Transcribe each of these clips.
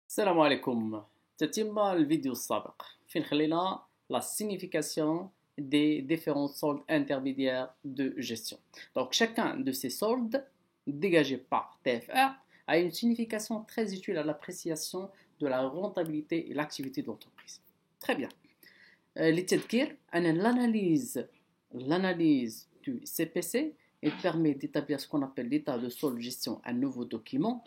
السلام عليكم. تتم الفيديو السابق فين خلينا la signification des différents soldes intermédiaires de gestion. Donc chacun de ces soldes dégagés par TFR a une signification très utile à l'appréciation de la rentabilité et l'activité de l'entreprise. Très bien. للتذكير أن l'analyse du CPC elle permet d'établir ce qu'on appelle l'état de solde gestion, un nouveau document,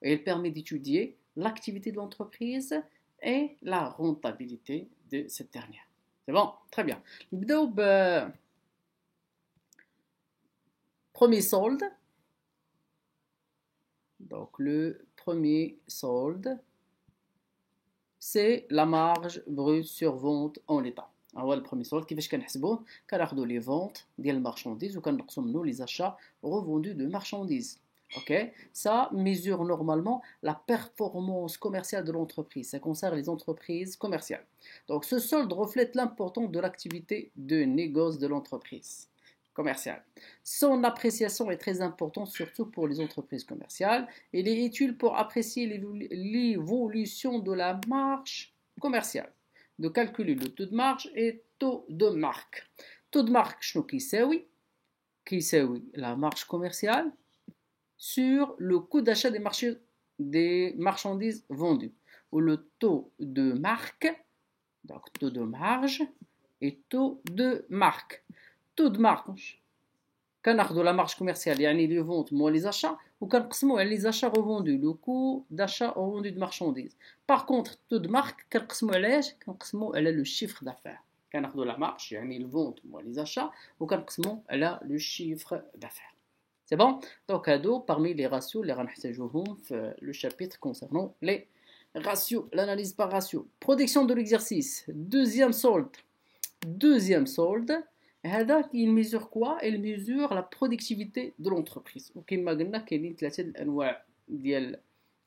et elle permet d'étudier l'activité de l'entreprise et la rentabilité de cette dernière. C'est bon? Très bien. نبداو premier solde. Donc le premier solde, c'est la marge brute sur vente en l'état. هو البرومي سولد كيفاش كنحسبوه؟ كناخذوا لي فونت ديال المارشانديز وكنقسموا منه les achats revendus de marchandises. Ok, ça mesure normalement la performance commerciale de l'entreprise. Ça concerne les entreprises commerciales. Donc ce solde reflète l'importance de l'activité de négoce de l'entreprise commerciale. Son appréciation est très importante, surtout pour les entreprises commerciales. Il est utile pour apprécier l'évolution de la marge commerciale, de calculer le taux de marge et taux de marque. Taux de marque, شنو كيساوي la marge commerciale sur le coût d'achat des marchandises vendues, ou le taux de marque, donc taux de marge et taux de marque. Taux de marge, كناخذوا la marge commerciale يعني les ventes moins les achats وكنقسموا على les achats revendus, le coût d'achat revendu de marchandises. Par contre taux de marque كنقسموا على ايش؟ كنقسموا على le chiffre d'affaires. كناخذوا la marge يعني les ventes moins les achats وكنقسموا على le chiffre d'affaires. C'est bon? Donc, parmi les ratios, les le chapitre concernant les ratios, l'analyse par ratio. Production de l'exercice. Deuxième solde. Il mesure quoi? Il mesure la productivité de l'entreprise. وكما قلنا كاينين ثلاثة الأنواع ديال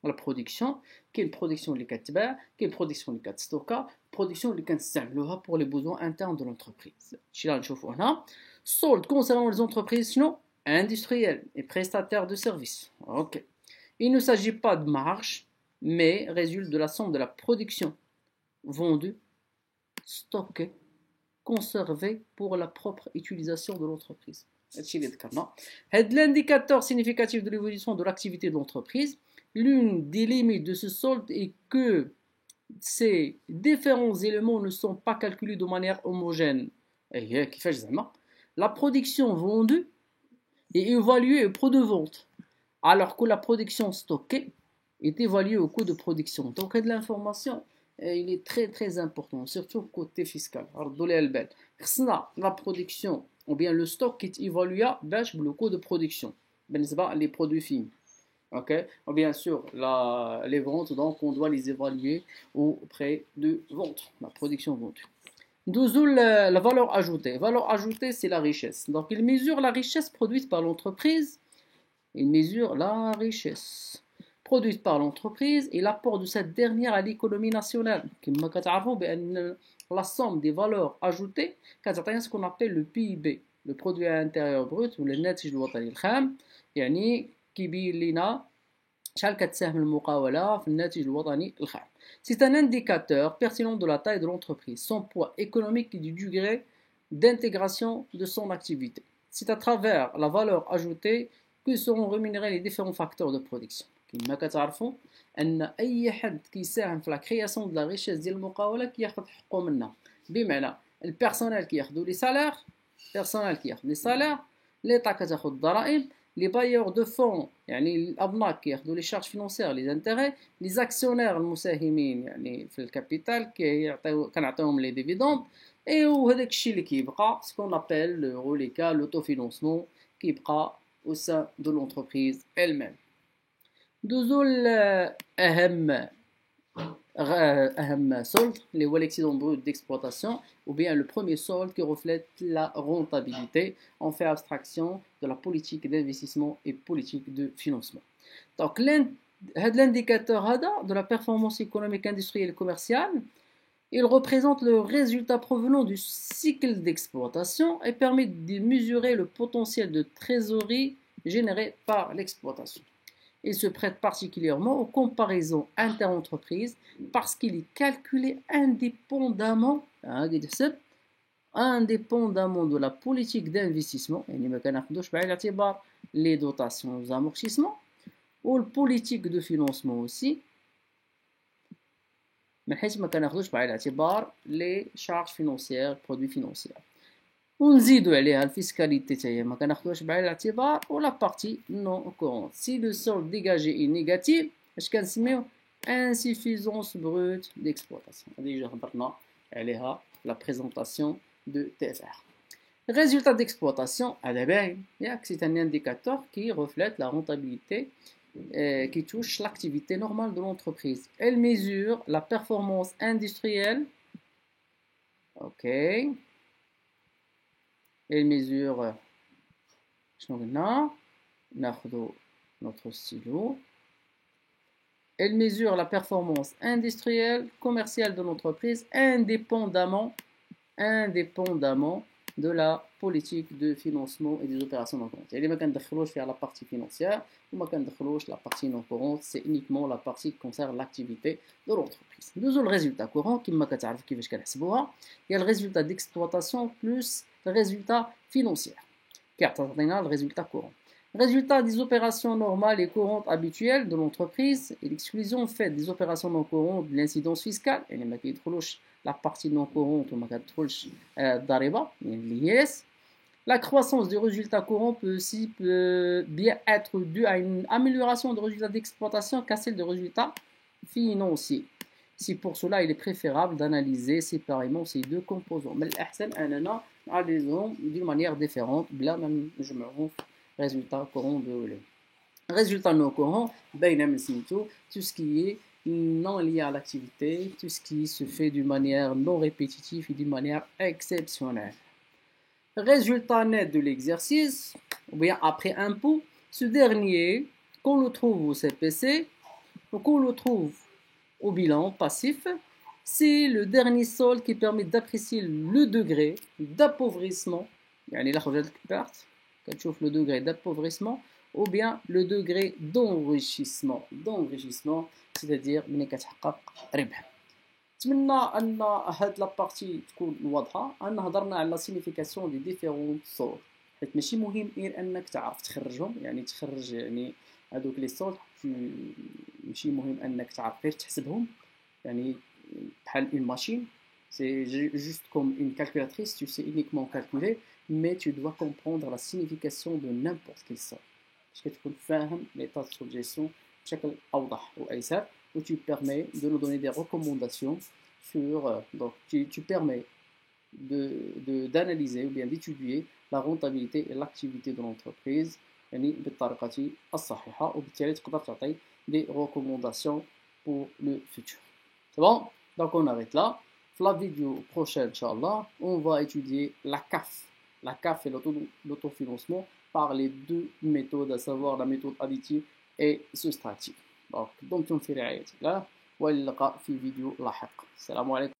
la production. كاين production اللي كتباع، كاين production اللي كتستوكا، production اللي كنستعملوها pour les besoins internes de l'entreprise. شي اللي نشوفوا هنا. Solde concernant les entreprises شنو؟ Industriels et prestataires de services. Ok. Il ne s'agit pas de marge, mais résulte de la somme de la production vendue, stockée, conservée pour la propre utilisation de l'entreprise. L'indicateur significatif de l'évolution de l'activité de l'entreprise, l'une des limites de ce solde est que ces différents éléments ne sont pas calculés de manière homogène. La production vendue est évaluée au prix de vente, alors que la production stockée est évaluée au coût de production. Donc l'information, il est très très important, surtout côté fiscal. La production ou bien le stock qui est évalué le coût de production. Les produits finis. Okay? Ou bien sûr, les ventes, donc on doit les évaluer au prix de vente, la production vendue. La valeur ajoutée. La valeur ajoutée, c'est la richesse. Donc, il mesure la richesse produite par l'entreprise. Il mesure la richesse produite par l'entreprise et l'apport de cette dernière à l'économie nationale. La somme des valeurs ajoutées, c'est ce qu'on appelle le PIB, le produit intérieur brut, ou le ناتج الوطني الخام, يعني كيبين لنا شحال كتساهم المقاولة في الناتج الوطني الخام. C'est un indicateur pertinent de la taille de l'entreprise, son poids économique et du degré d'intégration de son activité. C'est à travers la valeur ajoutée que seront rémunérés les différents facteurs de production. كما كتعرفوا أن أي حد كيساهم في la création de la richesse ديال المقاولة كياخذ حقه منها. بمعنى البيرسونيل كياخذوا لي سالير، البيرسونيل كياخذ لي سالير، l'État كتاخذ الضرائب، les bailleurs de fonds يعني الأبناء كياخذوا les charges financières les intérêts, les actionnaires المساهمين يعني في الكابيتال كنعطيوهم les dividendes et وهذاك الشيء اللي كيبقى ce qu'on appelle le reliquat, l'autofinancement كيبقى au sein de l'entreprise elle-même. دوزو أهم solde اللي هو l'excédent brut d'exploitation ou bien le premier solde qui reflète la rentabilité. On fait abstraction de la politique d'investissement et politique de financement. Donc l'indicateur de la performance économique industrielle et commerciale, il représente le résultat provenant du cycle d'exploitation et permet de mesurer le potentiel de trésorerie généré par l'exploitation. Il se prête particulièrement aux comparaisons inter-entreprises parce qu'il est calculé indépendamment de la politique d'investissement, les dotations aux amortissements, ou la politique de financement aussi, mais les charges financières, produits financiers. ونزيدوا عليها الفيسكاليتي تاهي ما كناخذوهاش بعين الاعتبار ولا بارتي نون كورونت سي لو سولد ديجاجي اي نيجاتيف اش كنسميو انسيفيزونس بروت ديكسبلوطاسيون هذه ديجا هضرنا عليها لا بريزونطاسيون دو تي اف ار résultat d'exploitation هذا باين ياك سي ان انديكاتور كي reflète la rentabilité qui touche l'activité normale de l'entreprise. Elle mesure la performance industrielle. Ok. Elle mesure notre stylo. Elle mesure la performance industrielle, commerciale de l'entreprise indépendamment de la politique de financement et des opérations non courantes. Elle ne faire la partie financière ou la partie non courante, c'est uniquement la partie qui concerne l'activité de l'entreprise. Nous avons le résultat courant qui il y a le résultat d'exploitation plus le résultat financier. Car le résultat courant. Résultat des opérations normales et courantes habituelles de l'entreprise et l'exclusion faite des opérations non courantes de l'incidence fiscale. Et la partie non courante la croissance du résultat courant peut bien être due à une amélioration de résultats d'exploitation qu'à celle de résultats financiers. Si pour cela il est préférable d'analyser séparément ces deux composants. Mais l'ahsan anana d'une manière différente, bla même je me rends résultat courant de résultat non courant, tout ce qui est non lié à l'activité, tout ce qui se fait d'une manière non répétitive et d'une manière exceptionnelle. Résultat net de l'exercice, ou bien après impôt, ce dernier, qu'on le trouve au CPC, ou qu'on le trouve au bilan passif, c'est le dernier solde qui permet d'apprécier le degré d'appauvrissement, le degré d'appauvrissement, ou bien le degré d'enrichissement, c'est-à-dire نتمنى ان هاد لابارتي تكون واضحه ان هضرنا على لا سينيفيكاسيون دي ديفيرون سول حيت ماشي مهم غير انك تعرف تخرجهم يعني تخرج يعني هذوك لي سول ماشي مهم انك تعرف غير تحسبهم يعني بحال اون ماشين c'est juste comme une calculatrice tu sais uniquement calculer mais tu dois comprendre la signification de n'importe quel sol باش كتكون فاهم méthode de gestion بشكل اوضح وايسر où tu permets de nous donner des recommandations sur, donc tu permets d'analyser ou bien d'étudier la rentabilité et l'activité de l'entreprise يعني بالطريقة الصحيحة وبالتالي تقدر تعطي des recommandations pour le futur. C'est bon? Donc on arrête là. Pour la vidéo prochaine, Inch'Allah, on va étudier la CAF. La CAF et l'autofinancement par les deux méthodes, à savoir la méthode additive et soustractive. دمتم في رعاية الله والى اللقاء في فيديو لاحق. السلام عليكم.